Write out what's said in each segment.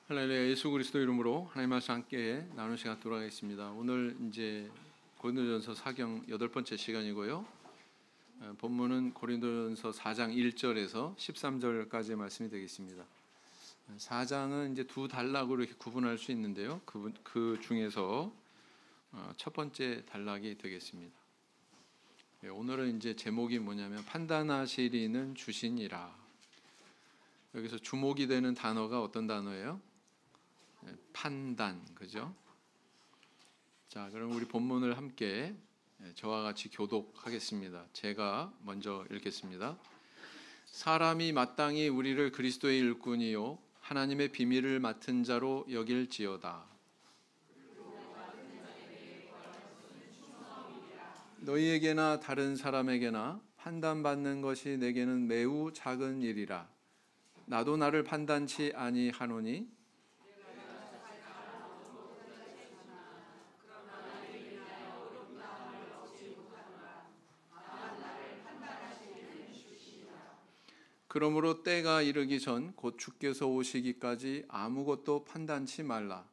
할렐루야. 예수 그리스도 이름으로 하나님 말씀 함께 나누는 시간 돌아가겠습니다. 오늘 이제 고린도전서 4경 8번째 시간이고요. 본문은 고린도전서 4장 1절에서 13절까지의 말씀이 되겠습니다. 4장은 이제 두 단락으로 이렇게 구분할 수 있는데요. 그 중에서 첫 번째 단락이 되겠습니다. 오늘은 이제 제목이 뭐냐면 판단하시리는 주시니라. 여기서 주목이 되는 단어가 어떤 단어예요? 판단, 그죠? 자, 그럼 우리 본문을 함께 저와 같이 교독하겠습니다. 제가 먼저 읽겠습니다. 사람이 마땅히 우리를 그리스도의 일꾼이요 하나님의 비밀을 맡은 자로 여길지어다. 너희에게나 다른 사람에게나 판단받는 것이 내게는 매우 작은 일이라. 나도 나를 판단치 아니하노니 그러므로 때가 이르기 전 곧 주께서 오시기까지 아무것도 판단치 말라.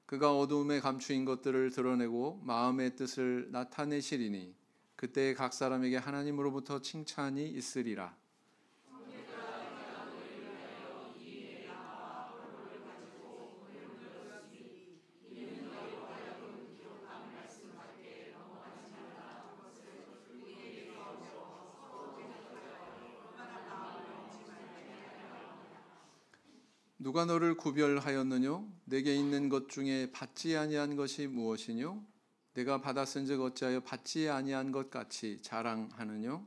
그가 어두움에 감추인 것들을 드러내고 마음의 뜻을 나타내시리니 그때 각 사람에게 하나님으로부터 칭찬이 있으리라. 누가 너를 구별하였느뇨? 내게 있는 것 중에 받지 아니한 것이 무엇이뇨? 내가 받았은즉 어찌하여 받지 아니한 것 같이 자랑하느뇨?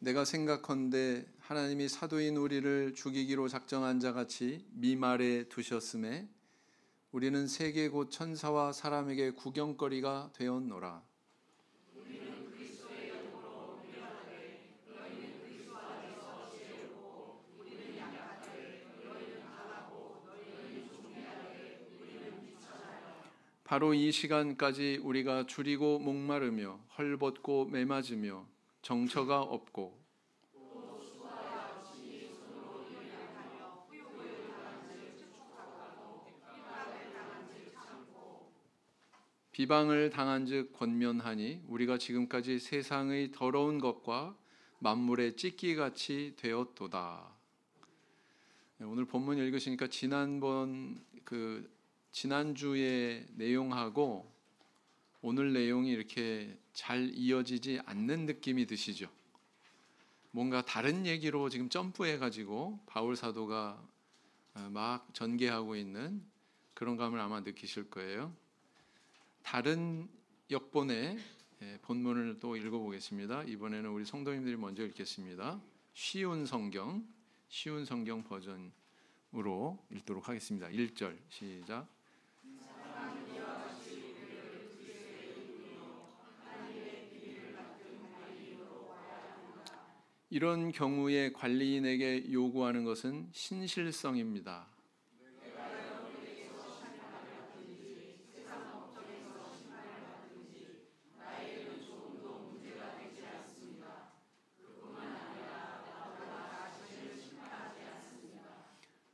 내가 생각컨대 하나님이 사도인 우리를 죽이기로 작정한 자같이 미말에 두셨음에 우리는 세계 곧 천사와 사람에게 구경거리가 되었노라. 바로 이 시간까지 우리가 줄이고 목마르며 헐벗고 메맞으며 정처가 없고 비방을 당한즉 권면하니 우리가 지금까지 세상의 더러운 것과 만물의 찢기같이 되었도다. 오늘 본문 읽으시니까 지난주의 내용하고 오늘 내용이 이렇게 잘 이어지지 않는 느낌이 드시죠? 뭔가 다른 얘기로 지금 점프해가지고 바울 사도가 막 전개하고 있는 그런 감을 아마 느끼실 거예요. 다른 역본의 본문을 또 읽어보겠습니다. 이번에는 우리 성도님들이 먼저 읽겠습니다. 쉬운 성경 버전으로 읽도록 하겠습니다. 1절 시작. 이런 경우에 관리인에게 요구하는 것은 신실성입니다.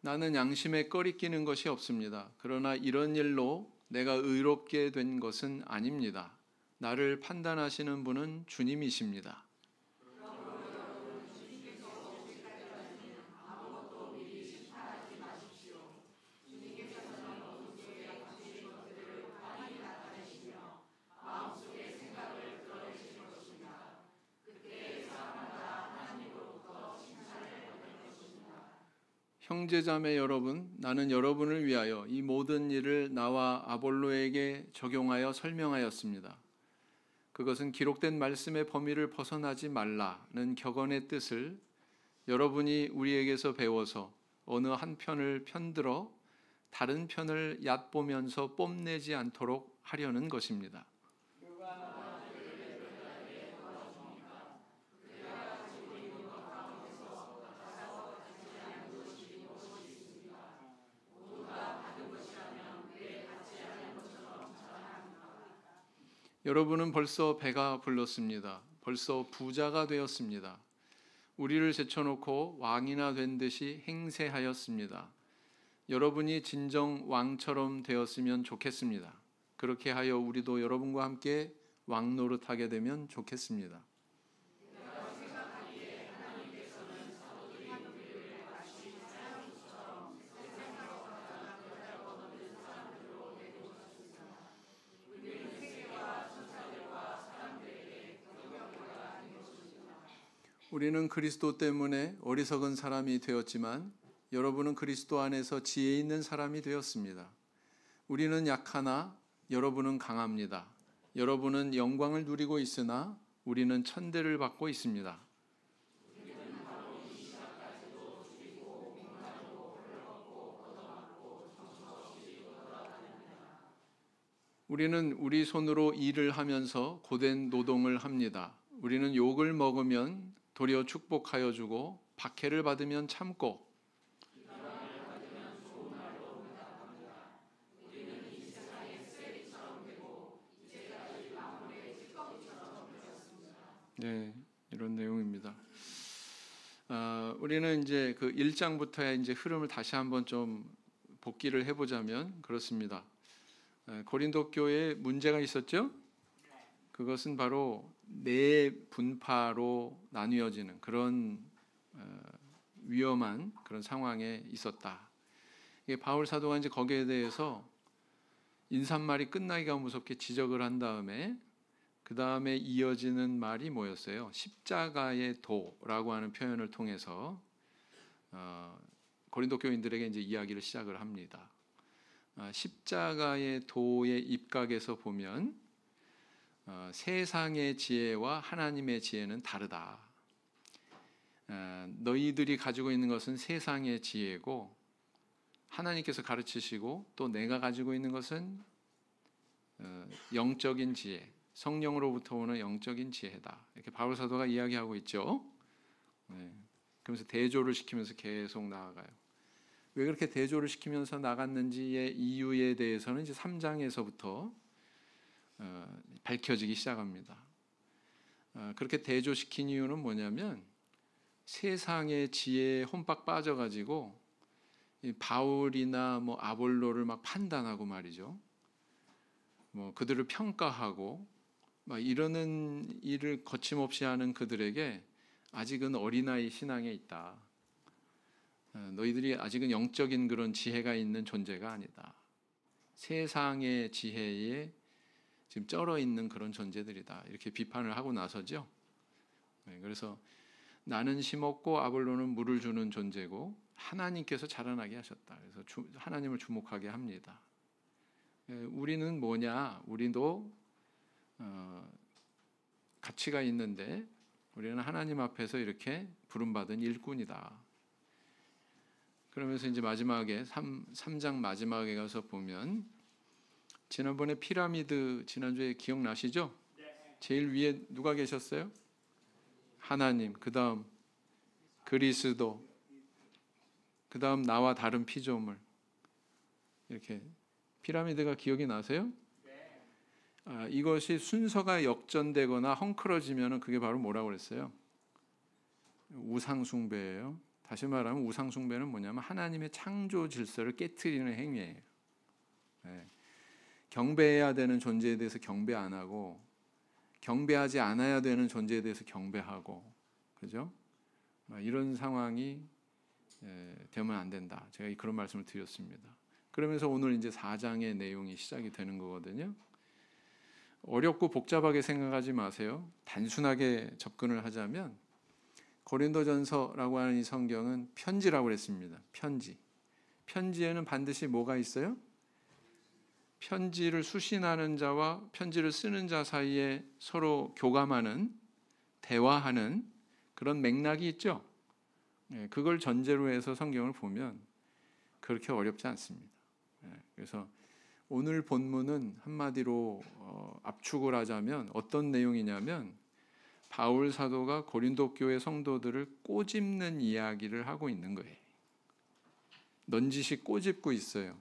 나는 양심에 꺼리끼는 것이 없습니다. 그러나 이런 일로 내가 의롭게 된 것은 아닙니다. 나를 판단하시는 분은 주님이십니다. 형제자매 여러분, 나는 여러분을 위하여 이 모든 일을 나와 아볼로에게 적용하여 설명하였습니다. 그것은 기록된 말씀의 범위를 벗어나지 말라는 격언의 뜻을 여러분이 우리에게서 배워서 어느 한 편을 편들어 다른 편을 얕보면서 뽐내지 않도록 하려는 것입니다. 여러분은 벌써 배가 불렀습니다. 벌써 부자가 되었습니다. 우리를 제쳐놓고 왕이나 된 듯이 행세하였습니다. 여러분이 진정 왕처럼 되었으면 좋겠습니다. 그렇게 하여 우리도 여러분과 함께 왕 노릇하게 되면 좋겠습니다. 우리는 그리스도 때문에 어리석은 사람이 되었지만 여러분은 그리스도 안에서 지혜 있는 사람이 되었습니다. 우리는 약하나 여러분은 강합니다. 여러분은 영광을 누리고 있으나 우리는 천대를 받고 있습니다. 우리는 우리 손으로 일을 하면서 고된 노동을 합니다. 우리는 욕을 먹으면 도리어 축복하여 주고 박해를 받으면 참고 네, 이런 내용입니다. 우리는 이제 그 1장부터의 이제 흐름을 다시 한번 좀 복기를 해보자면 그렇습니다. 고린도 교회에 문제가 있었죠? 그것은 바로 네 분파로 나뉘어지는 그런 위험한 그런 상황에 있었다. 이게 바울 사도가 이제 거기에 대해서 인사말이 끝나기가 무섭게 지적을 한 다음에 그 다음에 이어지는 말이 뭐였어요? 십자가의 도라고 하는 표현을 통해서 고린도 교인들에게 이제 이야기를 시작을 합니다. 십자가의 도의 입각에서 보면 세상의 지혜와 하나님의 지혜는 다르다. 너희들이 가지고 있는 것은 세상의 지혜고 하나님께서 가르치시고 또 내가 가지고 있는 것은 영적인 지혜, 성령으로부터 오는 영적인 지혜다. 이렇게 바울 사도가 이야기하고 있죠. 그러면서 대조를 시키면서 계속 나아가요. 왜 그렇게 대조를 시키면서 나갔는지의 이유에 대해서는 이제 3장에서부터 밝혀지기 시작합니다. 그렇게 대조시킨 이유는 뭐냐면 세상의 지혜에 혼박 빠져가지고 바울이나 뭐 아볼로를 막 판단하고 말이죠. 뭐 그들을 평가하고 막 이러는 일을 거침없이 하는 그들에게 아직은 어린아이 신앙에 있다. 너희들이 아직은 영적인 그런 지혜가 있는 존재가 아니다. 세상의 지혜에 지금 쩔어 있는 그런 존재들이다. 이렇게 비판을 하고 나서죠. 그래서 나는 심었고 아볼로는 물을 주는 존재고 하나님께서 자라나게 하셨다. 그래서 하나님을 주목하게 합니다. 우리는 뭐냐? 우리도 가치가 있는데 우리는 하나님 앞에서 이렇게 부름받은 일꾼이다. 그러면서 이제 마지막에 3장 마지막에 가서 보면 지난번에 피라미드 지난주에 기억나시죠? 제일 위에 누가 계셨어요? 하나님, 그 다음 그리스도, 그 다음 나와 다른 피조물. 이렇게 피라미드가 기억이 나세요? 이것이 순서가 역전되거나 헝클어지면 그게 바로 뭐라고 그랬어요? 우상숭배예요. 다시 말하면 우상숭배는 뭐냐면 하나님의 창조 질서를 깨트리는 행위예요. 경배해야 되는 존재에 대해서 경배 안 하고 경배하지 않아야 되는 존재에 대해서 경배하고, 그죠? 이런 상황이 되면 안 된다. 제가 그런 말씀을 드렸습니다. 그러면서 오늘 이제 4장의 내용이 시작이 되는 거거든요. 어렵고 복잡하게 생각하지 마세요. 단순하게 접근을 하자면 고린도전서라고 하는 이 성경은 편지라고 그랬습니다. 편지. 편지에는 반드시 뭐가 있어요? 편지를 수신하는 자와 편지를 쓰는 자 사이에 서로 교감하는, 대화하는 그런 맥락이 있죠. 그걸 전제로 해서 성경을 보면 그렇게 어렵지 않습니다. 그래서 오늘 본문은 한마디로 압축을 하자면 어떤 내용이냐면 바울 사도가 고린도 교회 성도들을 꼬집는 이야기를 하고 있는 거예요. 넌지시 꼬집고 있어요.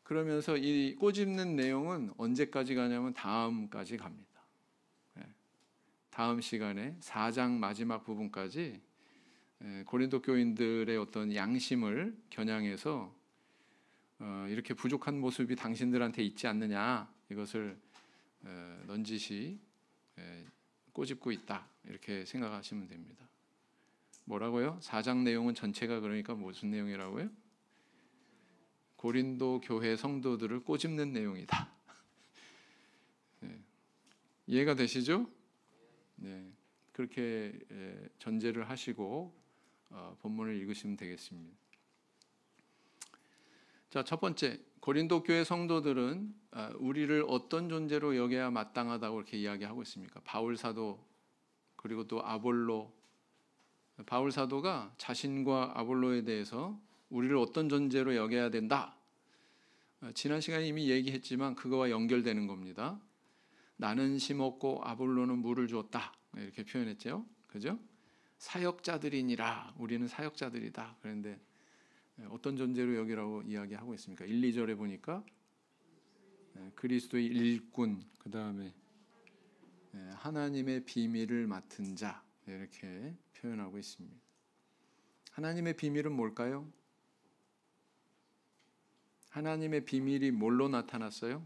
그러면서 이 꼬집는 내용은 언제까지 가냐면 다음까지 갑니다. 다음 시간에 4장 마지막 부분까지 고린도 교인들의 어떤 양심을 겨냥해서 이렇게 부족한 모습이 당신들한테 있지 않느냐, 이것을 넌지시 꼬집고 있다, 이렇게 생각하시면 됩니다. 뭐라고요? 4장 내용은 전체가 그러니까 무슨 내용이라고요? 고린도 교회 성도들을 꼬집는 내용이다. 이해가 되시죠? 네, 그렇게 전제를 하시고 본문을 읽으시면 되겠습니다. 자, 첫 번째, 고린도 교회 성도들은 우리를 어떤 존재로 여겨야 마땅하다고 이렇게 이야기하고 있습니까? 바울 사도, 그리고 또 아볼로. 바울 사도가 자신과 아볼로에 대해서 우리를 어떤 존재로 여겨야 된다, 지난 시간에 이미 얘기했지만 그거와 연결되는 겁니다. 나는 심었고 아볼로는 물을 주었다, 이렇게 표현했죠. 그죠? 사역자들이니라, 우리는 사역자들이다. 그런데 어떤 존재로 여기라고 이야기하고 있습니까? 1, 2절에 보니까 그리스도의 일꾼, 그 다음에 하나님의 비밀을 맡은 자, 이렇게 표현하고 있습니다. 하나님의 비밀은 뭘까요? 하나님의 비밀이 뭘로 나타났어요?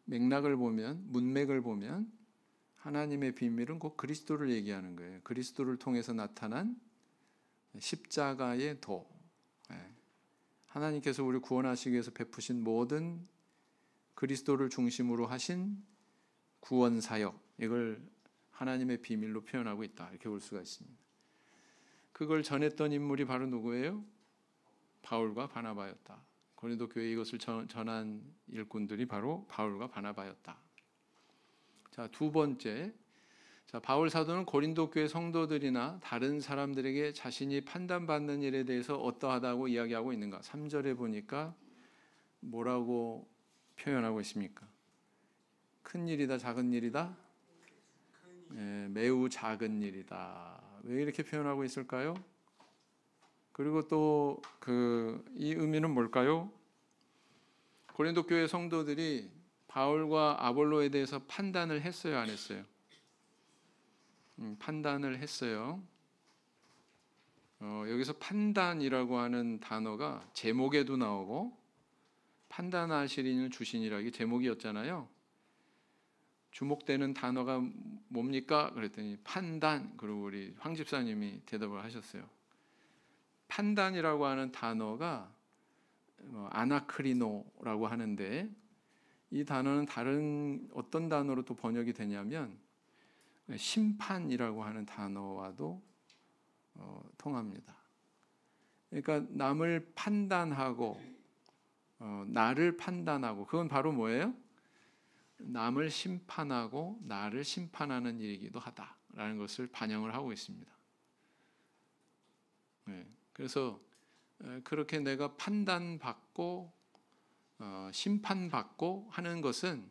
맥락을 보면, 문맥을 보면 하나님의 비밀은 곧 그리스도를 얘기하는 거예요. 그리스도를 통해서 나타난 십자가의 도, 하나님께서 우리를 구원하시기 위해서 베푸신 모든 그리스도를 중심으로 하신 구원 사역, 이걸 하나님의 비밀로 표현하고 있다, 이렇게 볼 수가 있습니다. 그걸 전했던 인물이 바로 누구예요? 바울과 바나바였다. 고린도 교회에 이것을 전한 일꾼들이 바로 바울과 바나바였다. 자, 두 번째, 자, 바울 사도는 고린도 교회 성도들이나 다른 사람들에게 자신이 판단받는 일에 대해서 어떠하다고 이야기하고 있는가? 3절에 보니까 뭐라고 표현하고 있습니까? 큰 일이다, 작은 일이다? 매우 작은 일이다. 왜 이렇게 표현하고 있을까요? 그리고 또 이 의미는 뭘까요? 고린도 교회 성도들이 바울과 아볼로에 대해서 판단을 했어요, 안 했어요? 판단을 했어요. 여기서 판단이라고 하는 단어가 제목에도 나오고, 판단하실 이는 주시니라, 이게 제목이었잖아요. 주목되는 단어가 뭡니까? 그랬더니 판단. 그리고 우리 황 집사님이 대답을 하셨어요. 판단이라고 하는 단어가 아나크리노라고 하는데, 이 단어는 다른 어떤 단어로 또 번역이 되냐면 심판이라고 하는 단어와도 통합니다. 그러니까 남을 판단하고 나를 판단하고, 그건 바로 뭐예요? 남을 심판하고 나를 심판하는 일이기도 하다라는 것을 반영을 하고 있습니다. 그래서 그렇게 내가 판단받고 심판받고 하는 것은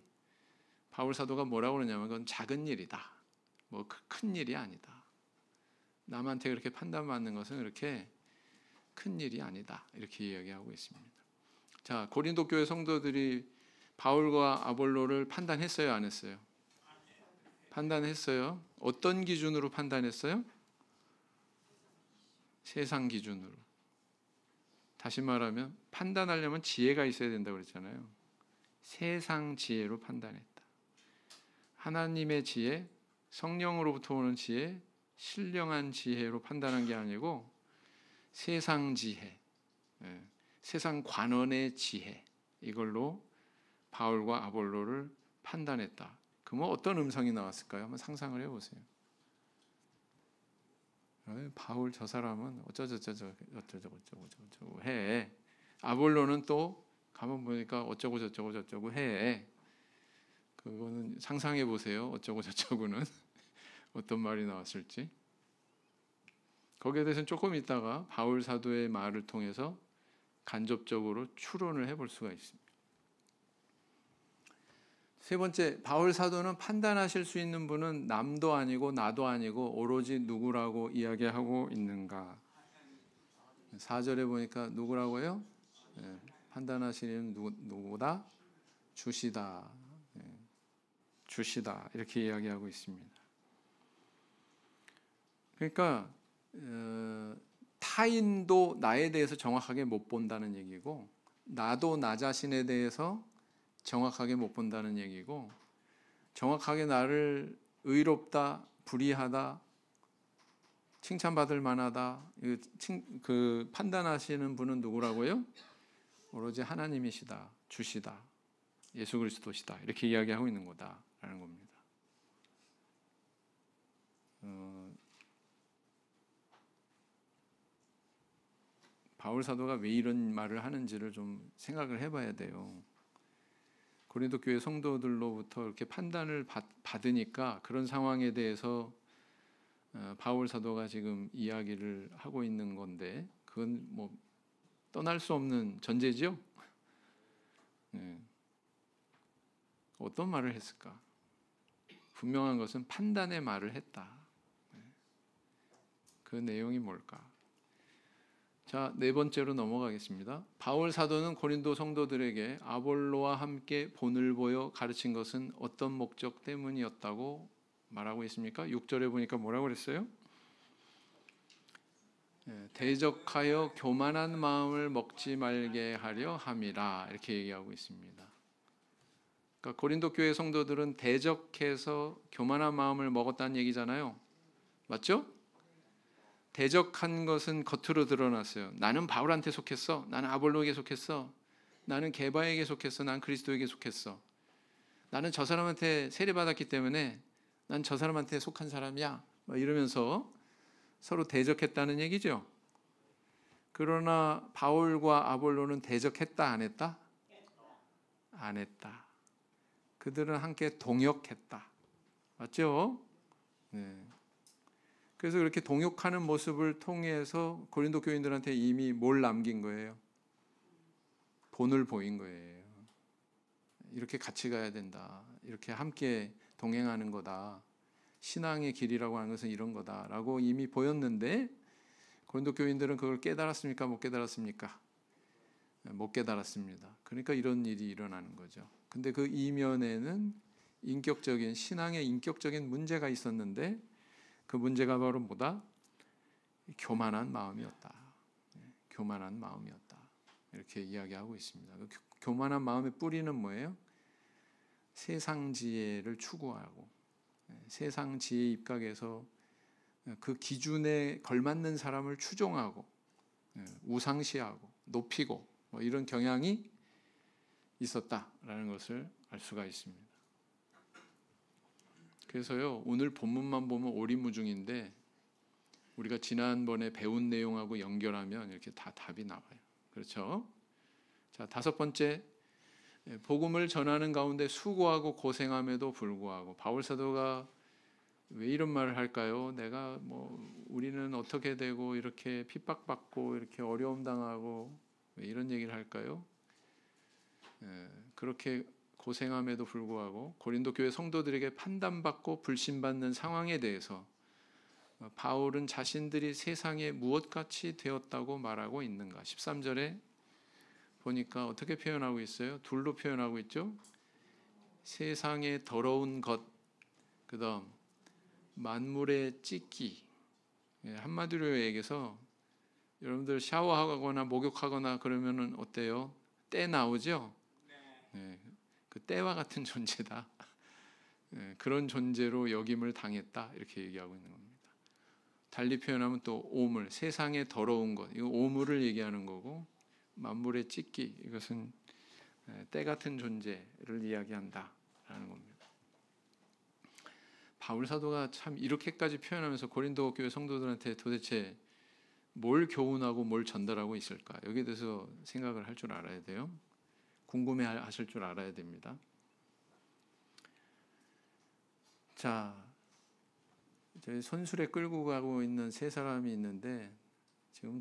바울 사도가 뭐라고 그러냐면 그건 작은 일이다, 뭐 큰 일이 아니다. 남한테 그렇게 판단받는 것은 그렇게 큰 일이 아니다, 이렇게 이야기하고 있습니다. 자, 고린도 교회 성도들이 바울과 아볼로를 판단했어요, 안 했어요? 판단했어요. 어떤 기준으로 판단했어요? 세상 기준으로. 다시 말하면 판단하려면 지혜가 있어야 된다고 그랬잖아요. 세상 지혜로 판단했다. 하나님의 지혜, 성령으로부터 오는 지혜, 신령한 지혜로 판단한 게 아니고 세상 지혜, 세상 관원의 지혜, 이걸로 바울과 아볼로를 판단했다. 그러면 어떤 음성이 나왔을까요? 한번 상상을 해보세요. 바울 저 사람은 어쩌고 해. 아볼로는 또 가만 보니까 어쩌고 해. 그거는 상상해 보세요. 어쩌고 저쩌고는 어떤 말이 나왔을지. 거기에 대해서는 조금 있다가 바울 사도의 말을 통해서 간접적으로 추론을 해볼 수가 있습니다. 세 번째, 바울 사도는 판단하실 수 있는 분은 남도 아니고 나도 아니고 오로지 누구라고 이야기하고 있는가? 4절에 보니까 누구라고요? 판단하시는 누구보다 주시다. 주시다. 이렇게 이야기하고 있습니다. 그러니까 타인도 나에 대해서 정확하게 못 본다는 얘기고, 나도 나 자신에 대해서 정확하게 못 본다는 얘기고, 정확하게 나를 의롭다, 불의하다, 칭찬받을 만하다, 그 판단하시는 분은 누구라고요? 오로지 하나님이시다, 주시다, 예수 그리스도시다, 이렇게 이야기하고 있는 거다라는 겁니다. 바울 사도가 왜 이런 말을 하는지를 좀 생각을 해봐야 돼요. 고린도 교회 성도들로부터 이렇게 판단을 받으니까 그런 상황에 대해서 바울 사도가 지금 이야기를 하고 있는 건데, 그건 뭐 떠날 수 없는 전제죠. 어떤 말을 했을까? 분명한 것은 판단의 말을 했다. 그 내용이 뭘까? 자, 네 번째로 넘어가겠습니다. 바울 사도는 고린도 성도들에게 아볼로와 함께 본을 보여 가르친 것은 어떤 목적 때문이었다고 말하고 있습니까? 6절에 보니까 뭐라고 그랬어요? 대적하여 교만한 마음을 먹지 말게 하려 함이라, 이렇게 얘기하고 있습니다. 그러니까 고린도 교회 성도들은 대적해서 교만한 마음을 먹었다는 얘기잖아요. 맞죠? 대적한 것은 겉으로 드러났어요. 나는 바울한테 속했어. 나는 아볼로에게 속했어. 나는 게바에게 속했어. 난 그리스도에게 속했어. 나는 저 사람한테 세례받았기 때문에 난 저 사람한테 속한 사람이야. 이러면서 서로 대적했다는 얘기죠. 그러나 바울과 아볼로는 대적했다, 안 했다? 안 했다. 그들은 함께 동역했다. 맞죠? 네. 그래서 그렇게 동역하는 모습을 통해서 고린도 교인들한테 이미 뭘 남긴 거예요? 본을 보인 거예요. 이렇게 같이 가야 된다. 이렇게 함께 동행하는 거다. 신앙의 길이라고 하는 것은 이런 거다라고 이미 보였는데, 고린도 교인들은 그걸 깨달았습니까? 못 깨달았습니까? 못 깨달았습니다. 그러니까 이런 일이 일어나는 거죠. 근데 그 이면에는 인격적인, 신앙의 인격적인 문제가 있었는데, 그 문제가 바로 뭐다? 교만한 마음이었다. 교만한 마음이었다. 이렇게 이야기하고 있습니다. 그 교만한 마음의 뿌리는 뭐예요? 세상 지혜를 추구하고, 세상 지혜 입각에서 그 기준에 걸맞는 사람을 추종하고, 우상시하고 높이고, 이런 경향이 있었다라는 것을 알 수가 있습니다. 그래서요, 오늘 본문만 보면 오리무중인데 우리가 지난번에 배운 내용하고 연결하면 이렇게 다 답이 나와요. 그렇죠? 자, 다섯 번째, 복음을 전하는 가운데 수고하고 고생함에도 불구하고, 바울 사도가 왜 이런 말을 할까요? 내가 우리는 어떻게 되고 이렇게 핍박받고 이렇게 어려움 당하고 왜 이런 얘기를 할까요? 그렇게 고생함에도 불구하고 고린도 교회 성도들에게 판단받고 불신받는 상황에 대해서 바울은 자신들이 세상에 무엇같이 되었다고 말하고 있는가? 13절에 보니까 어떻게 표현하고 있어요? 둘로 표현하고 있죠. 세상의 더러운 것, 그다음 만물의 찢기. 한마디로 얘기해서 여러분들 샤워하거나 목욕하거나 그러면은 어때요? 때 나오죠? 그 때와 같은 존재다. 그런 존재로 여김을 당했다, 이렇게 얘기하고 있는 겁니다. 달리 표현하면 또 오물, 세상의 더러운 것, 이거 오물을 얘기하는 거고, 만물의 찢기, 이것은 때 같은 존재를 이야기한다라는 겁니다. 바울 사도가 참 이렇게까지 표현하면서 고린도 교회 성도들한테 도대체 뭘 교훈하고 뭘 전달하고 있을까? 여기에 대해서 생각을 할 줄 알아야 돼요. 궁금해하실 줄 알아야 됩니다. 자, 저희 손수레 끌고 가고 있는 세 사람이 있는데 지금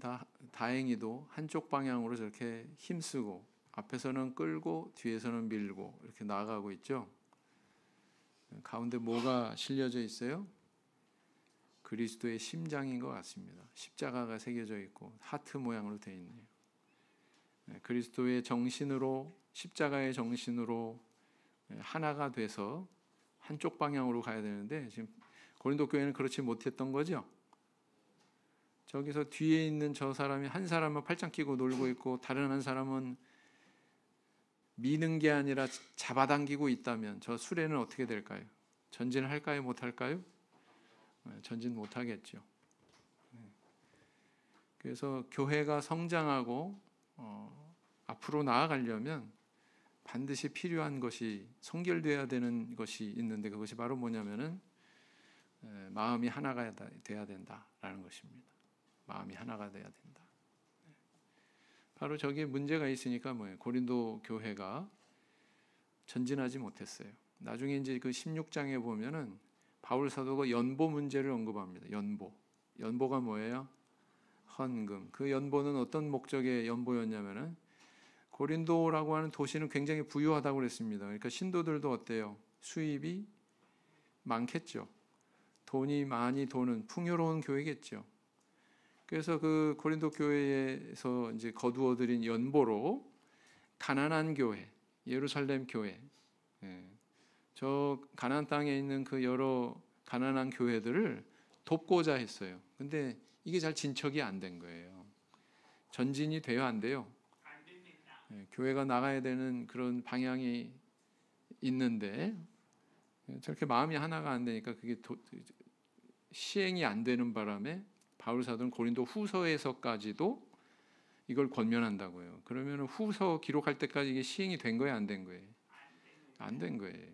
다행히도 한쪽 방향으로 저렇게 힘쓰고, 앞에서는 끌고 뒤에서는 밀고 이렇게 나아가고 있죠. 가운데 뭐가 실려져 있어요? 그리스도의 심장인 것 같습니다. 십자가가 새겨져 있고 하트 모양으로 되어 있네요. 그리스도의 정신으로, 십자가의 정신으로 하나가 돼서 한쪽 방향으로 가야 되는데 지금 고린도 교회는 그렇지 못했던 거죠. 저기서 뒤에 있는 저 사람이 한 사람은 팔짱 끼고 놀고 있고 다른 한 사람은 미는 게 아니라 잡아당기고 있다면 저 수레는 어떻게 될까요? 전진을 할까요? 못할까요? 전진 못하겠죠. 그래서 교회가 성장하고 앞으로 나아가려면 반드시 필요한 것이 성결돼야 되는 것이 있는데 그것이 바로 뭐냐면은 마음이 하나가 돼야 된다라는 것입니다. 마음이 하나가 돼야 된다. 바로 저기에 문제가 있으니까 뭐예요? 고린도 교회가 전진하지 못했어요. 나중에 이제 그 16장에 보면은 바울 사도가 연보 문제를 언급합니다. 연보가 뭐예요? 헌금. 그 연보는 어떤 목적의 연보였냐면은 고린도라고 하는 도시는 굉장히 부유하다고 그랬습니다. 그러니까 신도들도 어때요? 수입이 많겠죠. 돈이 많이 도는 풍요로운 교회겠죠. 그래서 그 고린도 교회에서 이제 거두어들인 연보로 가나안 교회, 예루살렘 교회, 저 가나안 땅에 있는 그 여러 가나안 교회들을 돕고자 했어요. 근데 이게 잘 진척이 안 된 거예요. 전진이 돼요, 안 돼요? 교회가 나가야 되는 그런 방향이 있는데 저렇게 마음이 하나가 안 되니까 그게 시행이 안 되는 바람에 바울 사도는 고린도 후서에서까지도 이걸 권면한다고요. 그러면 후서 기록할 때까지 이게 시행이 된 거예요, 안 된 거예요? 안 된 거예요.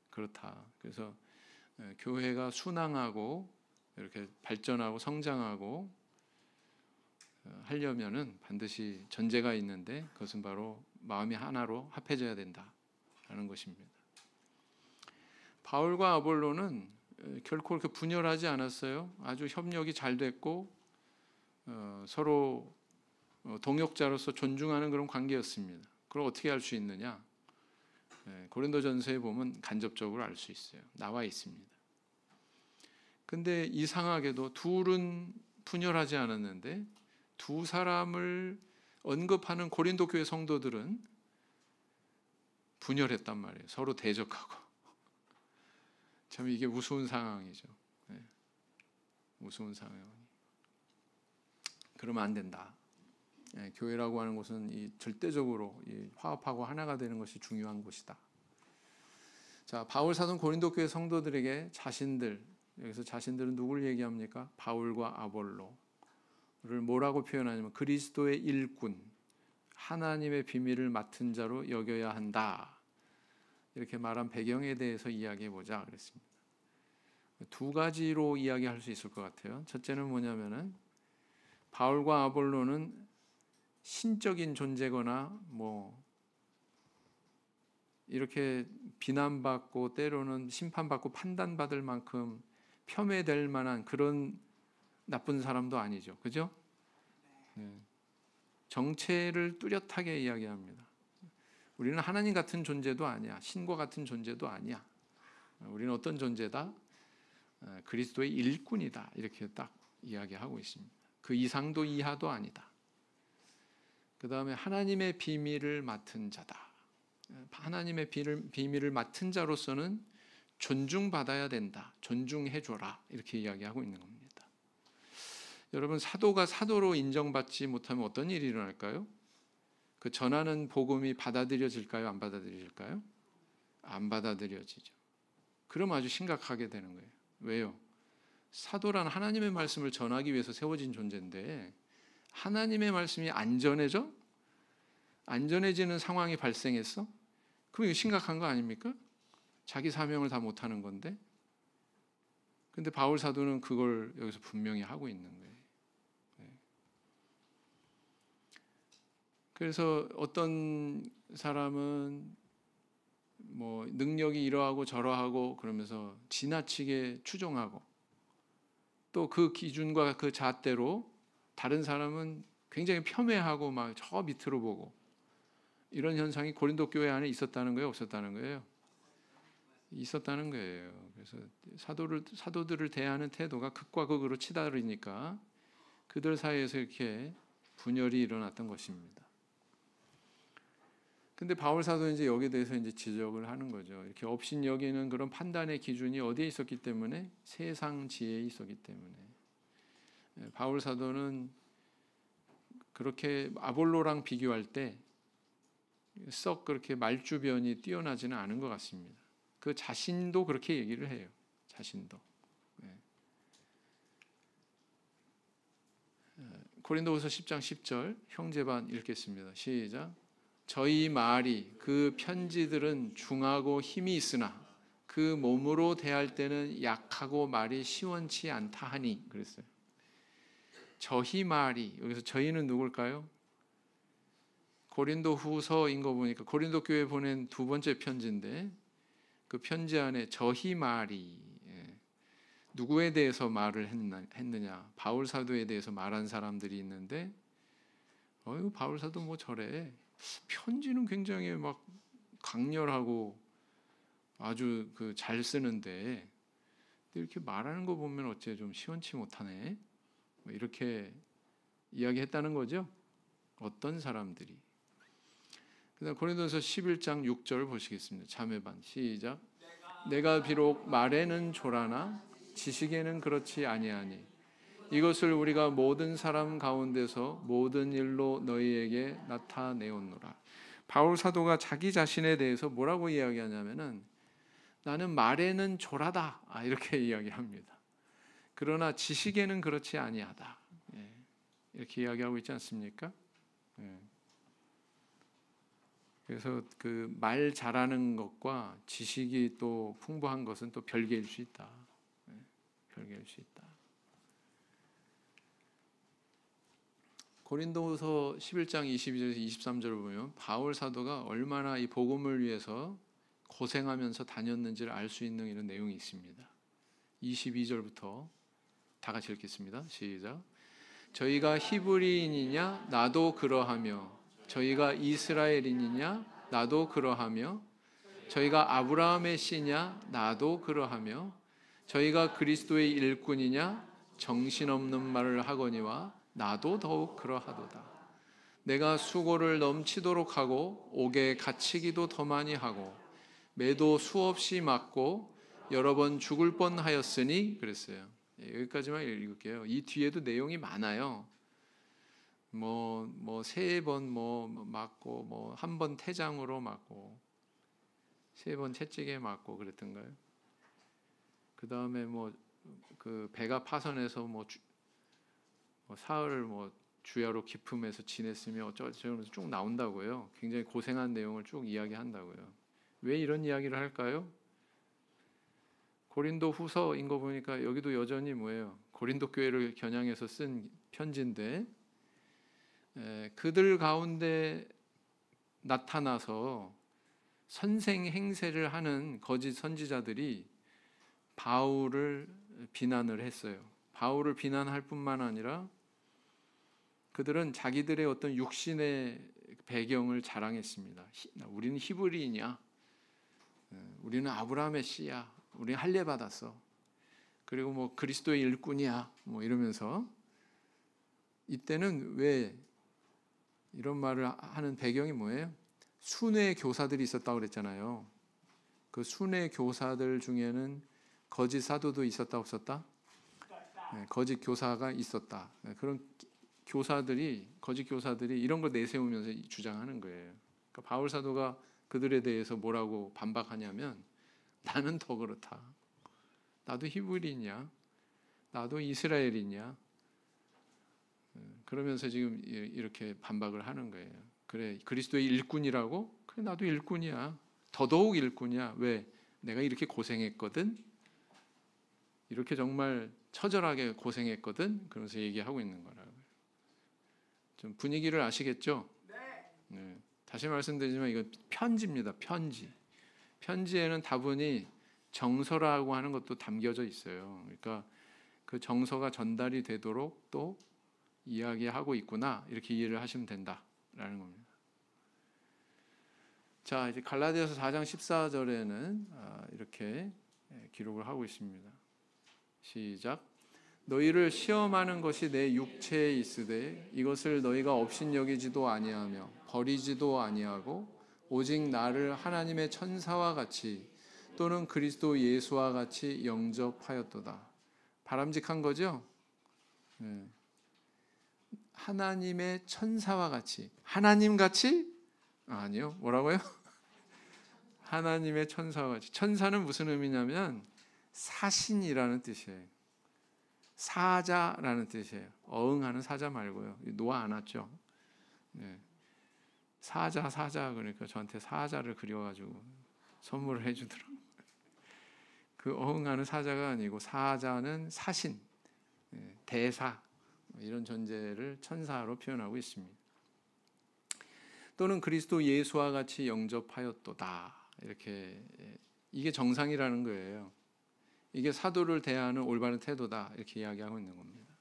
그렇다. 그래서 교회가 순항하고 이렇게 발전하고 성장하고 하려면은 반드시 전제가 있는데 그것은 바로 마음이 하나로 합해져야 된다라는 것입니다. 바울과 아볼로는 결코 그렇게 분열하지 않았어요. 아주 협력이 잘 됐고 서로 동역자로서 존중하는 그런 관계였습니다. 그걸 어떻게 알 수 있느냐? 고린도전서에 보면 간접적으로 알 수 있어요. 나와 있습니다. 근데 이상하게도 둘은 분열하지 않았는데 두 사람을 언급하는 고린도 교회 성도들은 분열했단 말이에요. 서로 대적하고. 참 이게 우스운 상황이죠. 우스운 상황. 그러면 안 된다. 교회라고 하는 것은 절대적으로 화합하고 하나가 되는 것이 중요한 곳이다. 자, 바울 사도는 고린도 교회 성도들에게 여기서 자신들은 누굴 얘기합니까? 바울과 아볼로를 뭐라고 표현하냐면 그리스도의 일꾼, 하나님의 비밀을 맡은 자로 여겨야 한다. 이렇게 말한 배경에 대해서 이야기해 보자 그랬습니다. 두 가지로 이야기할 수 있을 것 같아요. 첫째는 뭐냐면은 바울과 아볼로는 신적인 존재거나 이렇게 비난받고 때로는 심판받고 판단받을 만큼 폄훼될 만한 그런 나쁜 사람도 아니죠. 그죠? 정체를 뚜렷하게 이야기합니다. 우리는 하나님 같은 존재도 아니야. 신과 같은 존재도 아니야. 우리는 어떤 존재다? 그리스도의 일꾼이다. 이렇게 딱 이야기하고 있습니다. 그 이상도 이하도 아니다. 그 다음에 하나님의 비밀을 맡은 자다. 하나님의 비밀을 맡은 자로서는 존중받아야 된다. 존중해줘라. 이렇게 이야기하고 있는 겁니다. 여러분, 사도가 사도로 인정받지 못하면 어떤 일이 일어날까요? 그 전하는 복음이 받아들여질까요? 안 받아들여질까요? 안 받아들여지죠. 그럼 아주 심각하게 되는 거예요. 왜요? 사도란 하나님의 말씀을 전하기 위해서 세워진 존재인데 하나님의 말씀이 안전해져? 안전해지는 상황이 발생했어? 그럼 이거 심각한 거 아닙니까? 자기 사명을 다 못하는 건데. 근데 바울 사도는 그걸 여기서 분명히 하고 있는 거예요. 그래서 어떤 사람은 능력이 이러하고 저러하고 그러면서 지나치게 추종하고 또 그 기준과 그 잣대로 다른 사람은 굉장히 폄훼하고 막 저 밑으로 보고 이런 현상이 고린도 교회 안에 있었다는 거예요, 없었다는 거예요? 있었다는 거예요. 그래서 사도들을 대하는 태도가 극과 극으로 치달으니까 그들 사이에서 이렇게 분열이 일어났던 것입니다. 근데 바울 사도는 이제 여기에 대해서 이제 지적을 하는 거죠. 이렇게 업신여기는 그런 판단의 기준이 어디에 있었기 때문에? 세상 지혜에 있었기 때문에. 바울 사도는 그렇게 아볼로랑 비교할 때 썩 그렇게 말주변이 뛰어나지는 않은 것 같습니다. 그 자신도 그렇게 얘기를 해요. 자신도. 고린도후서 10장 10절 형제반 읽겠습니다. 시작. 저희 말이 그 편지들은 중하고 힘이 있으나 그 몸으로 대할 때는 약하고 말이 시원치 않다 하니 그랬어요. 저희 말이, 여기서 저희는 누굴까요? 고린도 후서인 거 보니까 고린도 교회에 보낸 두 번째 편지인데 그 편지 안에 저희 말이 누구에 대해서 말을 했느냐? 바울 사도에 대해서 말한 사람들이 있는데 바울 사도 뭐 저래. 편지는 굉장히 막 강렬하고 아주 그 잘 쓰는데 이렇게 말하는 거 보면 어째 좀 시원치 못하네. 이렇게 이야기했다는 거죠. 어떤 사람들이. 그다음 고린도서 11장 6절 보시겠습니다. 자매반 시작. 내가 비록 말에는 조라나 지식에는 그렇지 아니하니 이것을 우리가 모든 사람 가운데서 모든 일로 너희에게 나타내었노라. 바울 사도가 자기 자신에 대해서 뭐라고 이야기하냐면은 나는 말에는 조라다 이렇게 이야기합니다. 그러나 지식에는 그렇지 아니하다. 이렇게 이야기하고 있지 않습니까? 그래서 그 말 잘하는 것과 지식이 또 풍부한 것은 또 별개일 수 있다. 별개일 수 있다. 고린도후서 11장 22절에서 23절을 보면 바울 사도가 얼마나 이 복음을 위해서 고생하면서 다녔는지를 알 수 있는 이런 내용이 있습니다. 22절부터 다 같이 읽겠습니다. 시작. 저희가 히브리인이냐 나도 그러하며 저희가 이스라엘인이냐 나도 그러하며 저희가 아브라함의 씨냐 나도 그러하며 저희가 그리스도의 일꾼이냐 정신없는 말을 하거니와 나도 더욱 그러하도다. 내가 수고를 넘치도록 하고 옥에 갇히기도 더 많이 하고 매도 수없이 맞고 여러 번 죽을 뻔하였으니 그랬어요. 여기까지만 읽을게요. 이 뒤에도 내용이 많아요. 세 번 맞고 한 번 태장으로 맞고 세 번 채찍에 맞고 그랬던가요? 그 다음에 그 배가 파선해서 사흘 주야로 기품해서 지냈으며 어쩌고저쩌고 쭉 나온다고요. 굉장히 고생한 내용을 쭉 이야기한다고요. 왜 이런 이야기를 할까요? 고린도 후서인 거 보니까 여기도 여전히 뭐예요? 고린도 교회를 겨냥해서 쓴 편지인데 그들 가운데 나타나서 선생 행세를 하는 거짓 선지자들이 바울을 비난을 했어요. 바울을 비난할 뿐만 아니라 그들은 자기들의 어떤 육신의 배경을 자랑했습니다. 우리는 히브리인이야. 우리는 아브라함의 씨야. 우리는 할례 받았어. 그리고 그리스도의 일꾼이야. 이러면서 이때는 왜 이런 말을 하는 배경이 뭐예요? 순회 교사들이 있었다고 그랬잖아요. 그 순회 교사들 중에는 거짓 사도도 있었다 없었다? 거짓 교사가 있었다. 그런 거짓 교사들이 이런 걸 내세우면서 주장하는 거예요. 그러니까 바울 사도가 그들에 대해서 뭐라고 반박하냐면 나는 더 그렇다. 나도 히브리냐? 나도 이스라엘이냐? 그러면서 지금 이렇게 반박을 하는 거예요. 그래, 그리스도의 일꾼이라고? 그래, 나도 일꾼이야. 더더욱 일꾼이야. 왜? 내가 이렇게 고생했거든. 이렇게 정말 처절하게 고생했거든. 그러면서 얘기하고 있는 거라고요. 좀 분위기를 아시겠죠? 네. 다시 말씀드리지만 이거 편지입니다. 편지. 편지에는 다분히 정서라고 하는 것도 담겨져 있어요. 그러니까 그 정서가 전달이 되도록 또 이야기하고 있구나 이렇게 이해를 하시면 된다라는 겁니다. 자, 이제 갈라디아서 4장 14절에는 이렇게 기록을 하고 있습니다. 시작. 너희를 시험하는 것이 내 육체에 있으되 이것을 너희가 업신여기지도 아니하며 버리지도 아니하고 오직 나를 하나님의 천사와 같이 또는 그리스도 예수와 같이 영접하였도다. 바람직한 거죠? 하나님의 천사와 같이. 하나님 같이? 아니요. 뭐라고요? 하나님의 천사와 같이. 천사는 무슨 의미냐면 사신이라는 뜻이에요. 사자라는 뜻이에요. 어응하는 사자 말고요. 노아 안 왔죠? 사자 그러니까 저한테 사자를 그려가지고 선물을 해주더라고요. 그 어응하는 사자가 아니고 사자는 사신, 대사 이런 존재를 천사로 표현하고 있습니다. 또는 그리스도 예수와 같이 영접하였도다. 이렇게 이게 정상이라는 거예요. 이게 사도를 대하는 올바른 태도다. 이렇게 이야기하고 있는 겁니다.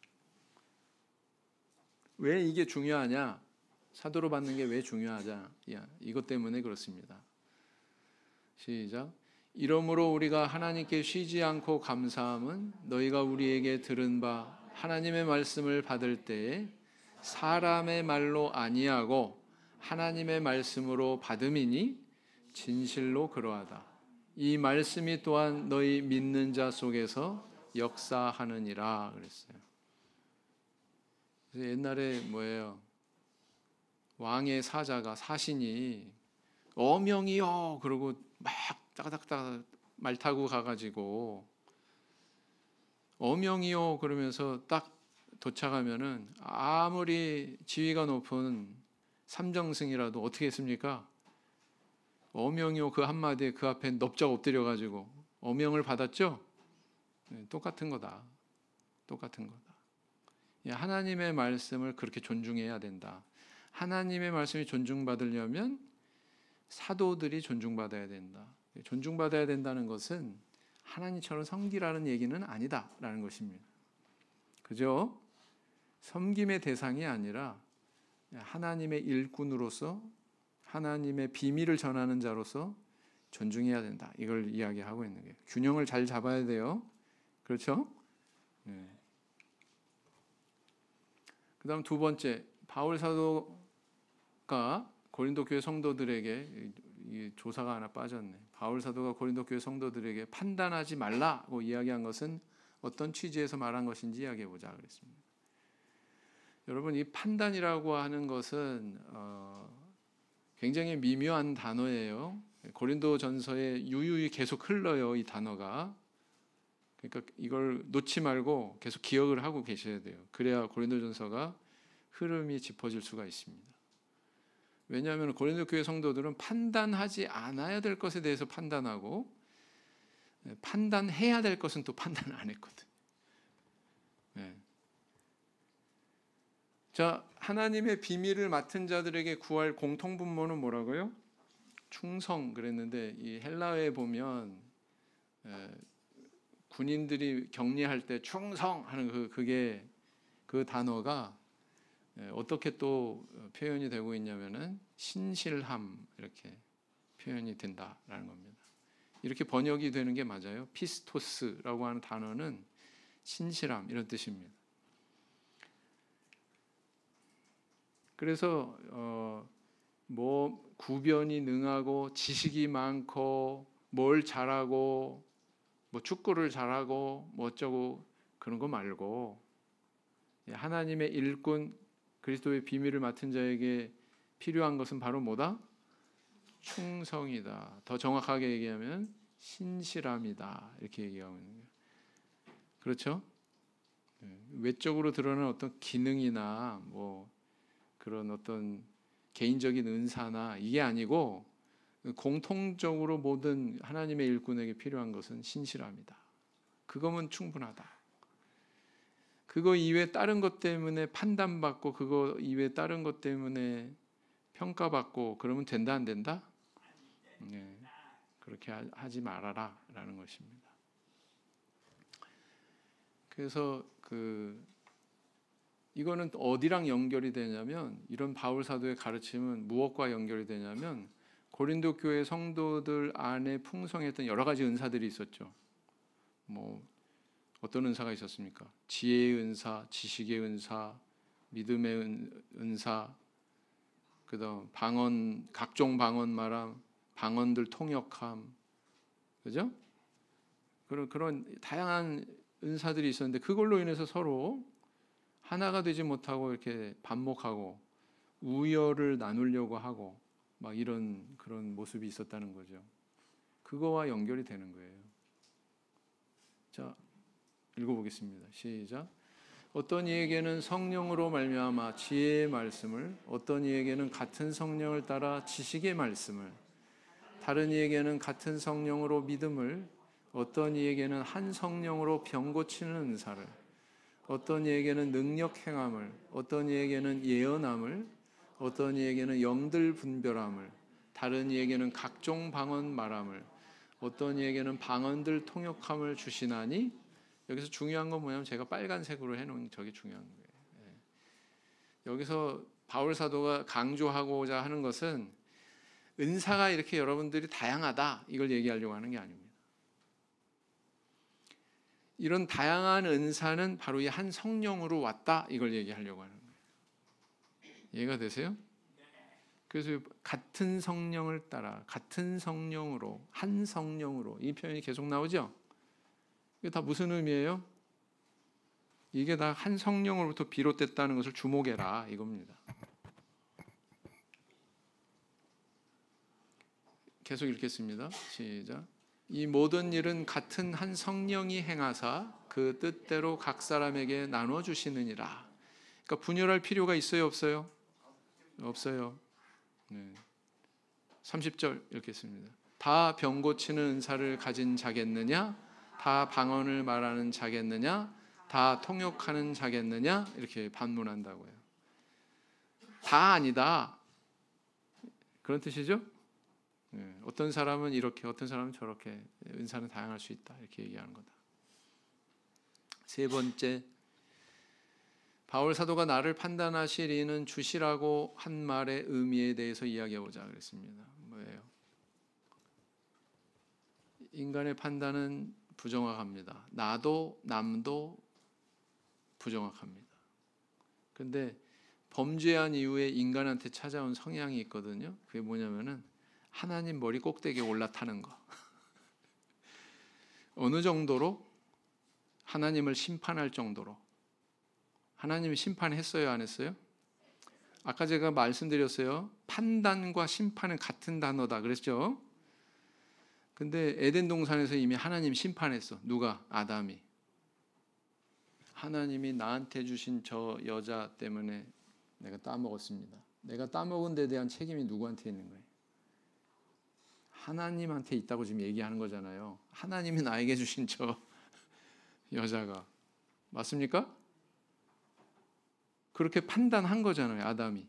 왜 이게 중요하냐? 사도로 받는 게 왜 중요하냐? 이것 때문에 그렇습니다. 시작. 이러므로 우리가 하나님께 쉬지 않고 감사함은 너희가 우리에게 들은 바 하나님의 말씀을 받을 때에 사람의 말로 아니하고 하나님의 말씀으로 받음이니 진실로 그러하다. 이 말씀이 또한 너희 믿는 자 속에서 역사하느니라 그랬어요. 그래서 옛날에 뭐예요? 왕의 사자가 사신이 어명이요 그러고 막 따닥따닥 말 타고 가가지고 어명이요 그러면서 딱 도착하면은 아무리 지위가 높은 삼정승이라도 어떻게 했습니까? 어명이요 그 한마디에 그 앞에 넙작 엎드려가지고 어명을 받았죠? 똑같은 거다. 똑같은 거다. 하나님의 말씀을 그렇게 존중해야 된다. 하나님의 말씀이 존중받으려면 사도들이 존중받아야 된다. 존중받아야 된다는 것은 하나님처럼 섬기라는 얘기는 아니다라는 것입니다. 그죠? 섬김의 대상이 아니라 하나님의 일꾼으로서 하나님의 비밀을 전하는 자로서 존중해야 된다. 이걸 이야기하고 있는 거예요. 균형을 잘 잡아야 돼요. 그렇죠? 네. 그 다음 두 번째, 바울 사도가 고린도 교회 성도들에게 이 조사가 하나 빠졌네. 바울 사도가 고린도 교회 성도들에게 판단하지 말라고 이야기한 것은 어떤 취지에서 말한 것인지 이야기해 보자 그랬습니다. 여러분, 이 판단이라고 하는 것은 굉장히 미묘한 단어예요. 고린도전서에 유유히 계속 흘러요, 이 단어가. 그러니까 이걸 놓지 말고 계속 기억을 하고 계셔야 돼요. 그래야 고린도전서가 흐름이 짚어질 수가 있습니다. 왜냐하면 고린도 교회 성도들은 판단하지 않아야 될 것에 대해서 판단하고 판단해야 될 것은 또 판단을 안 했거든요. 네. 자, 하나님의 비밀을 맡은 자들에게 구할 공통분모는 뭐라고요? 충성 그랬는데 이 헬라어에 보면 군인들이 격리할 때 충성하는 그게 그 단어가 어떻게 또 표현이 되고 있냐면은 신실함 이렇게 표현이 된다라는 겁니다. 이렇게 번역이 되는 게 맞아요. 피스토스라고 하는 단어는 신실함 이런 뜻입니다. 그래서 뭐 구변이 능하고 지식이 많고 뭘 잘하고 뭐 축구를 잘하고 뭐 어쩌고 그런 거 말고 하나님의 일꾼 그리스도의 비밀을 맡은 자에게 필요한 것은 바로 뭐다? 충성이다. 더 정확하게 얘기하면 신실함이다. 이렇게 얘기하고 있는 거예요. 그렇죠? 외적으로 드러나는 어떤 기능이나 뭐 그런 어떤 개인적인 은사나 이게 아니고 공통적으로 모든 하나님의 일꾼에게 필요한 것은 신실함이다. 그거면 충분하다. 그거 이외에 다른 것 때문에 판단받고 그거 이외에 다른 것 때문에 평가받고 그러면 된다 안 된다? 네, 그렇게 하지 말아라 라는 것입니다. 그래서 이거는 어디랑 연결이 되냐면 이런 바울 사도의 가르침은 무엇과 연결이 되냐면 고린도 교회 성도들 안에 풍성했던 여러 가지 은사들이 있었죠. 뭐 어떤 은사가 있었습니까? 지혜의 은사, 지식의 은사, 믿음의 은사, 그다음 방언, 각종 방언 말함, 방언들 통역함, 그죠? 그런 다양한 은사들이 있었는데 그걸로 인해서 서로 하나가 되지 못하고 이렇게 반목하고 우열을 나누려고 하고 막 이런 그런 모습이 있었다는 거죠. 그거와 연결이 되는 거예요. 자, 읽어보겠습니다. 시작. 어떤 이에게는 성령으로 말미암아 지혜의 말씀을, 어떤 이에게는 같은 성령을 따라 지식의 말씀을, 다른 이에게는 같은 성령으로 믿음을, 어떤 이에게는 한 성령으로 병 고치는 은사를, 어떤 이에게는 능력 행함을, 어떤 이에게는 예언함을, 어떤 이에게는 영들 분별함을, 다른 이에게는 각종 방언 말함을, 어떤 이에게는 방언들 통역함을 주시나니. 여기서 중요한 건 뭐냐면 제가 빨간색으로 해놓은 저게 중요한 거예요. 여기서 바울 사도가 강조하고자 하는 것은 은사가 이렇게 여러분들이 다양하다 이걸 얘기하려고 하는 게 아닙니다. 이런 다양한 은사는 바로 이 한 성령으로 왔다 이걸 얘기하려고 하는 거예요. 이해가 되세요? 그래서 같은 성령을 따라 같은 성령으로 한 성령으로 이 표현이 계속 나오죠. 이게 다 무슨 의미예요? 이게 다 한 성령으로부터 비롯됐다는 것을 주목해라 이겁니다. 계속 읽겠습니다. 시작. 이 모든 일은 같은 한 성령이 행하사 그 뜻대로 각 사람에게 나눠 주시느니라. 그러니까 분열할 필요가 있어요, 없어요? 없어요. 네. 30절 읽겠습니다. 다 병 고치는 은사를 가진 자겠느냐? 다 방언을 말하는 자겠느냐? 다 통역하는 자겠느냐? 이렇게 반문한다고요. 다 아니다. 그런 뜻이죠? 네. 어떤 사람은 이렇게, 어떤 사람은 저렇게 은사는 다양할 수 있다. 이렇게 얘기하는 거다. 세 번째, 바울 사도가 나를 판단하실 이는 주시라고 한 말의 의미에 대해서 이야기해보자 그랬습니다. 뭐예요? 인간의 판단은 부정확합니다. 나도 남도 부정확합니다. 그런데 범죄한 이후에 인간한테 찾아온 성향이 있거든요. 그게 뭐냐면은 하나님 머리 꼭대기에 올라타는 거. 어느 정도로? 하나님을 심판할 정도로. 하나님이 심판했어요, 안 했어요? 아까 제가 말씀드렸어요. 판단과 심판은 같은 단어다 그랬죠? 근데 에덴 동산에서 이미 하나님 심판했어. 누가? 아담이. 하나님이 나한테 주신 저 여자 때문에 내가 따먹었습니다. 내가 따먹은 데 대한 책임이 누구한테 있는 거예요? 하나님한테 있다고 지금 얘기하는 거잖아요. 하나님이 나에게 주신 저 여자가. 맞습니까? 그렇게 판단한 거잖아요, 아담이.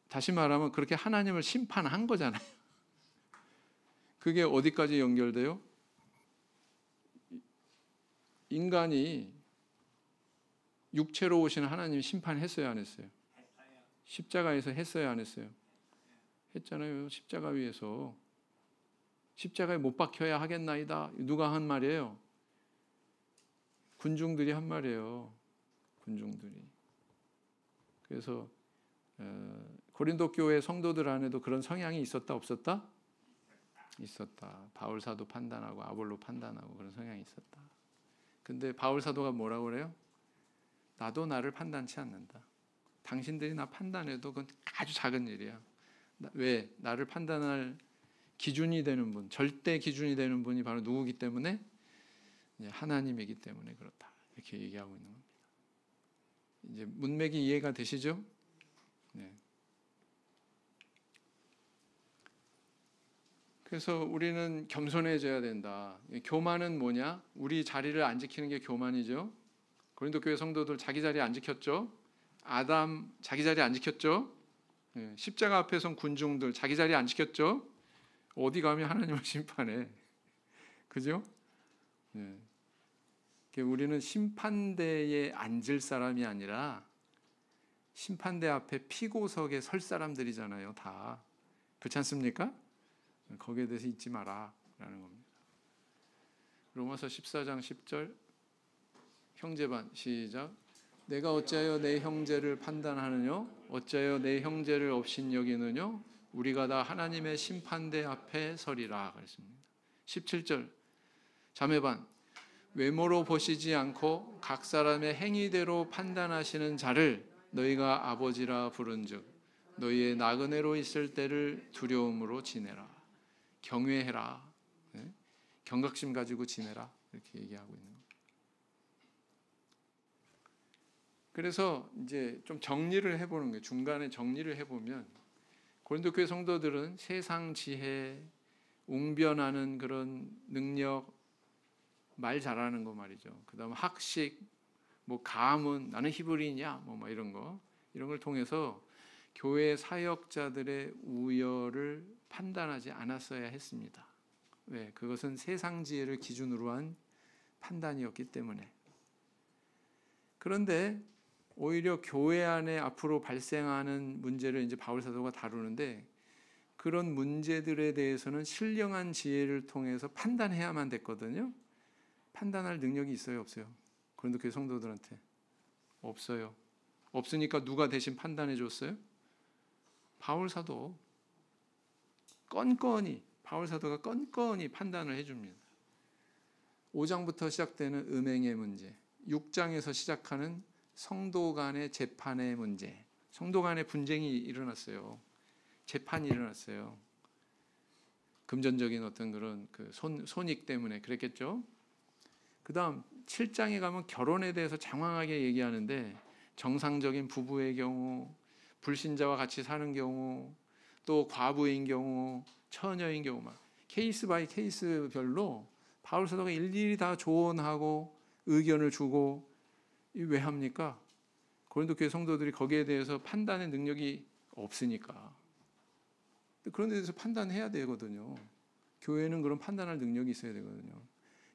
다시 말하면 그렇게 하나님을 심판한 거잖아요. 그게 어디까지 연결돼요? 인간이 육체로 오신 하나님이 심판했어요, 안 했어요? 십자가에서 했어요, 안 했어요? 했잖아요. 십자가 위에서. 십자가에 못 박혀야 하겠나이다. 누가 한 말이에요? 군중들이 한 말이에요. 군중들이. 그래서 고린도 교회 성도들 안에도 그런 성향이 있었다, 없었다? 있었다. 바울 사도 판단하고 아볼로 판단하고 그런 성향이 있었다. 근데 바울 사도가 뭐라고 그래요? 나도 나를 판단치 않는다. 당신들이 나 판단해도 그건 아주 작은 일이야. 왜? 나를 판단할 기준이 되는 분, 절대 기준이 되는 분이 바로 누구기 때문에? 하나님이기 때문에 그렇다. 이렇게 얘기하고 있는 겁니다. 이제 문맥이 이해가 되시죠? 네. 그래서 우리는 겸손해져야 된다. 교만은 뭐냐? 우리 자리를 안 지키는 게 교만이죠. 고린도 교회 성도들 자기 자리 안 지켰죠? 아담 자기 자리 안 지켰죠? 십자가 앞에 선 군중들 자기 자리 안 지켰죠? 어디 가면 하나님을 심판해. 그죠? 우리는 심판대에 앉을 사람이 아니라 심판대 앞에 피고석에 설 사람들이잖아요. 다. 그렇지 않습니까? 거기에 대해서 잊지 마라 라는 겁니다. 로마서 14장 10절 형제반 시작. 내가 어찌하여 내 형제를 판단하느뇨? 어찌하여 내 형제를 업신여기느뇨? 우리가 다 하나님의 심판대 앞에 서리라 그랬습니다. 17절 자매반 외모로 보시지 않고 각 사람의 행위대로 판단하시는 자를 너희가 아버지라 부른즉 너희의 나그네로 있을 때를 두려움으로 지내라. 경외해라. 경각심 가지고 지내라. 이렇게 얘기하고 있는 거예요. 그래서 이제 좀 정리를 해보는 거예요. 중간에 정리를 해보면 고린도 교회 성도들은 세상 지혜, 웅변하는 그런 능력, 말 잘하는 거 말이죠. 그다음 학식, 뭐 가문, 나는 히브리냐, 뭐 이런 걸 통해서 교회 사역자들의 우열을 판단하지 않았어야 했습니다. 왜? 그것은 세상 지혜를 기준으로 한 판단이었기 때문에. 그런데 오히려 교회 안에 앞으로 발생하는 문제를 이제 바울 사도가 다루는데 그런 문제들에 대해서는 신령한 지혜를 통해서 판단해야만 됐거든요. 판단할 능력이 있어요, 없어요? 고린도 교회 성도들한테 없어요. 없으니까 누가 대신 판단해 줬어요? 바울 사도 바울 사도가 건건히 판단을 해줍니다. 5장부터 시작되는 음행의 문제, 6장에서 시작하는 성도 간의 재판의 문제, 성도 간의 분쟁이 일어났어요. 재판이 일어났어요. 금전적인 어떤 그런 손익 때문에 그랬겠죠. 그 다음 7장에 가면 결혼에 대해서 장황하게 얘기하는데 정상적인 부부의 경우, 불신자와 같이 사는 경우, 또 과부인 경우, 처녀인 경우 막 케이스 바이 케이스별로 바울 사도가 일일이 다 조언하고 의견을 주고 왜 합니까? 고린도 교회 성도들이 거기에 대해서 판단의 능력이 없으니까. 그런 데 대해서 판단해야 되거든요. 교회는 그런 판단할 능력이 있어야 되거든요.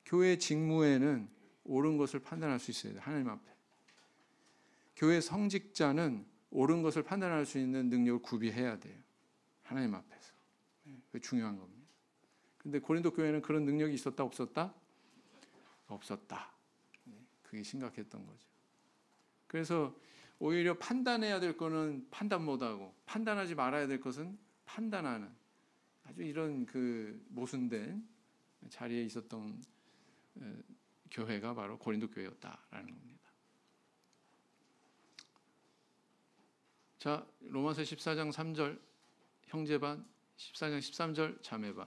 교회 직무에는 옳은 것을 판단할 수 있어야 돼요. 하나님 앞에. 교회 성직자는 옳은 것을 판단할 수 있는 능력을 구비해야 돼요. 하나님 앞에서. 그게 중요한 겁니다. 근데 고린도 교회는 그런 능력이 있었다 없었다? 없었다. 그게 심각했던 거죠. 그래서 오히려 판단해야 될 거는 판단 못하고 판단하지 말아야 될 것은 판단하는 아주 이런 모순된 자리에 있었던 교회가 바로 고린도 교회였다라는 겁니다. 자, 로마서 14장 3절 형제반, 14장 13절 자매반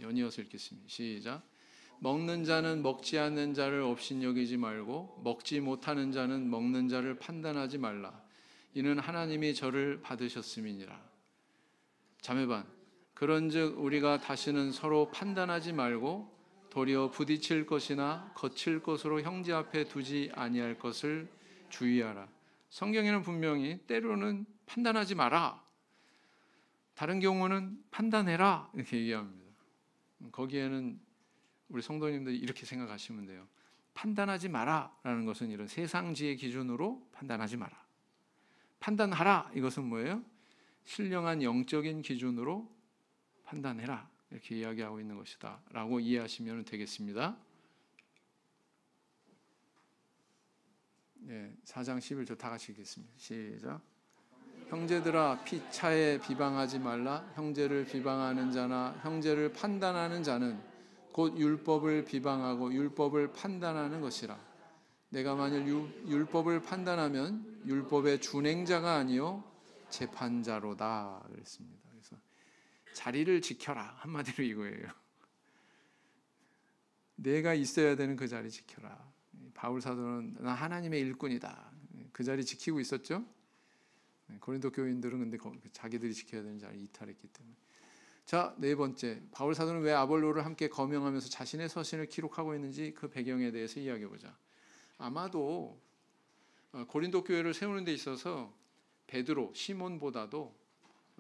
연이어서 읽겠습니다. 시작. 먹는 자는 먹지 않는 자를 업신여기지 말고 먹지 못하는 자는 먹는 자를 판단하지 말라. 이는 하나님이 저를 받으셨음이니라. 자매반 그런즉 우리가 다시는 서로 판단하지 말고 도리어 부딪힐 것이나 거칠 것으로 형제 앞에 두지 아니할 것을 주의하라. 성경에는 분명히 때로는 판단하지 마라, 다른 경우는 판단해라 이렇게 얘기합니다. 거기에는 우리 성도님들이 이렇게 생각하시면 돼요. 판단하지 마라라는 것은 이런 세상지의 기준으로 판단하지 마라. 판단하라 이것은 뭐예요? 신령한 영적인 기준으로 판단해라 이렇게 이야기하고 있는 것이다 라고 이해하시면 되겠습니다. 4장 11절 다 같이 읽겠습니다. 시작. 형제들아 피차에 비방하지 말라. 형제를 비방하는 자나 형제를 판단하는 자는 곧 율법을 비방하고 율법을 판단하는 것이라. 내가 만일 율법을 판단하면 율법의 준행자가 아니요 재판자로다 그랬습니다. 그래서 자리를 지켜라 한마디로 이거예요. 내가 있어야 되는 그 자리 지켜라. 바울 사도는 나 하나님의 일꾼이다. 그 자리 지키고 있었죠. 고린도 교인들은 근데 자기들이 지켜야 되는 자리 이탈했기 때문에. 자, 네 번째, 바울 사도는 왜 아볼로를 함께 거명하면서 자신의 서신을 기록하고 있는지 그 배경에 대해서 이야기해 보자. 아마도 고린도 교회를 세우는 데 있어서 베드로, 시몬보다도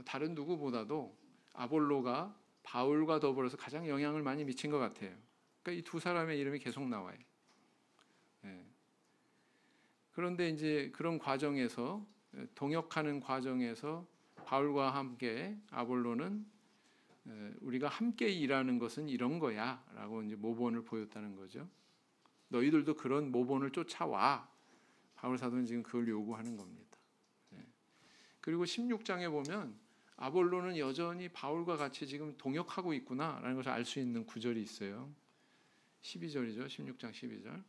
다른 누구보다도 아볼로가 바울과 더불어서 가장 영향을 많이 미친 것 같아요. 그러니까 이 두 사람의 이름이 계속 나와요. 그런데 이제 그런 과정에서 동역하는 과정에서 바울과 함께 아볼로는 우리가 함께 일하는 것은 이런 거야라고 이제 모본을 보였다는 거죠. 너희들도 그런 모본을 쫓아와. 바울 사도는 지금 그걸 요구하는 겁니다. 그리고 16장에 보면 아볼로는 여전히 바울과 같이 지금 동역하고 있구나라는 것을 알 수 있는 구절이 있어요. 12절이죠. 16장 12절.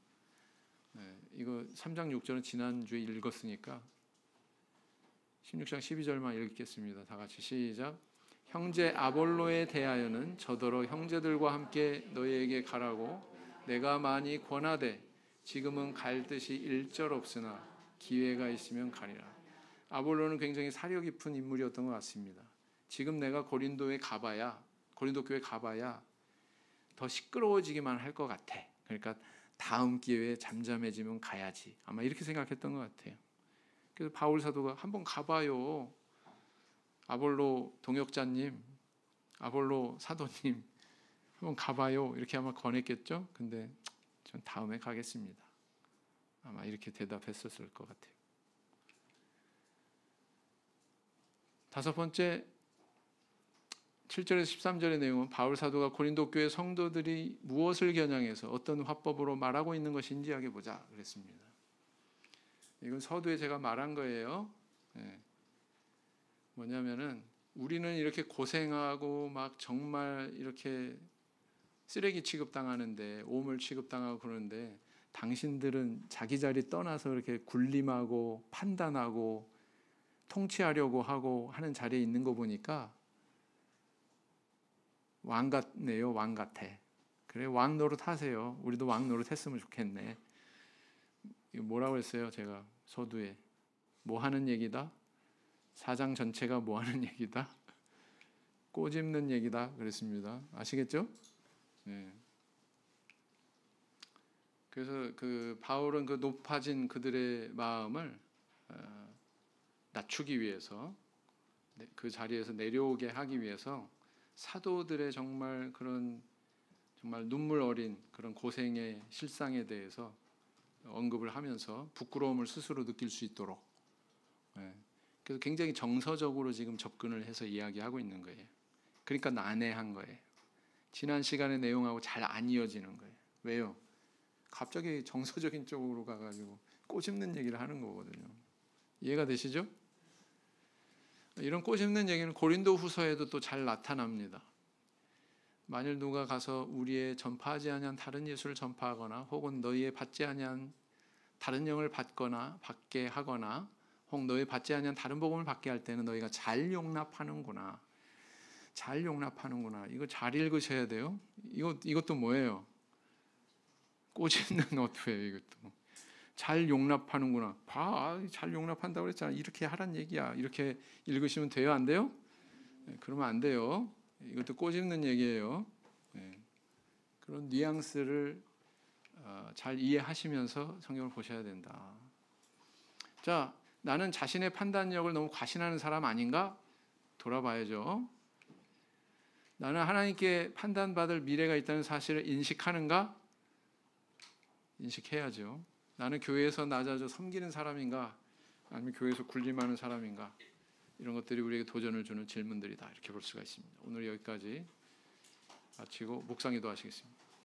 이거 3장 6절은 지난주에 읽었으니까 16장 12절만 읽겠습니다. 다 같이 시작. 형제 아볼로에 대하여는 저더러 형제들과 함께 너희에게 가라고 내가 많이 권하되 지금은 갈 뜻이 일절없으나 기회가 있으면 가리라. 아볼로는 굉장히 사려 깊은 인물이었던 것 같습니다. 지금 내가 고린도 교회 가봐야 더 시끄러워지기만 할 것 같아. 그러니까 다음 기회에 잠잠해지면 가야지. 아마 이렇게 생각했던 것 같아요. 그래서 바울 사도가 한번 가봐요. 아볼로 동역자님, 아볼로 사도님, 한번 가봐요. 이렇게 아마 권했겠죠. 근데 전 다음에 가겠습니다. 아마 이렇게 대답했었을 것 같아요. 다섯 번째 7절에서 13절의 내용은 바울 사도가 고린도 교회 성도들이 무엇을 겨냥해서 어떤 화법으로 말하고 있는 것인지 이야기해 보자 그랬습니다. 이건 서두에 제가 말한 거예요. 뭐냐면은 우리는 이렇게 고생하고 막 정말 이렇게 쓰레기 취급당하는데 오물 취급당하고 그러는데 당신들은 자기 자리 떠나서 이렇게 군림하고 판단하고 통치하려고 하고 하는 자리에 있는 거 보니까 왕 같네요. 왕 같아. 그래, 왕 노릇 하세요. 우리도 왕 노릇 했으면 좋겠네. 이거 뭐라고 했어요? 제가 서두에 뭐 하는 얘기다? 사장 전체가 뭐 하는 얘기다? 꼬집는 얘기다 그랬습니다. 아시겠죠? 네. 그래서 그 바울은 그 높아진 그들의 마음을 낮추기 위해서 그 자리에서 내려오게 하기 위해서 사도들의 정말 그런 정말 눈물 어린 그런 고생의 실상에 대해서 언급을 하면서 부끄러움을 스스로 느낄 수 있도록 그래서 굉장히 정서적으로 지금 접근을 해서 이야기하고 있는 거예요. 그러니까 난해한 거예요. 지난 시간의 내용하고 잘 안 이어지는 거예요. 왜요? 갑자기 정서적인 쪽으로 가가지고 꼬집는 얘기를 하는 거거든요. 이해가 되시죠? 이런 꼬집는 얘기는 고린도 후서에도 또 잘 나타납니다. 만일 누가 가서 우리의 전파하지 아니한 다른 예수를 전파하거나 혹은 너희의 받지 아니한 다른 영을 받거나 받게 하거나 혹 너희 받지 아니한 다른 복음을 받게 할 때는 너희가 잘 용납하는구나. 잘 용납하는구나. 이거 잘 읽으셔야 돼요. 이것도 뭐예요? 꼬집는 어투예요. 이것도. 잘 용납하는구나. 잘 용납한다고 그랬잖아. 이렇게 하란 얘기야. 이렇게 읽으시면 돼요? 안 돼요? 그러면 안 돼요. 이것도 꼬집는 얘기예요. 그런 뉘앙스를 잘 이해하시면서 성경을 보셔야 된다. 자, 나는 자신의 판단력을 너무 과신하는 사람 아닌가? 돌아봐야죠. 나는 하나님께 판단받을 미래가 있다는 사실을 인식하는가? 인식해야죠. 나는 교회에서 낮아져 섬기는 사람인가? 아니면 교회에서 군림하는 사람인가? 이런 것들이 우리에게 도전을 주는 질문들이다. 이렇게 볼 수가 있습니다. 오늘 여기까지 마치고 묵상기도 하시겠습니다.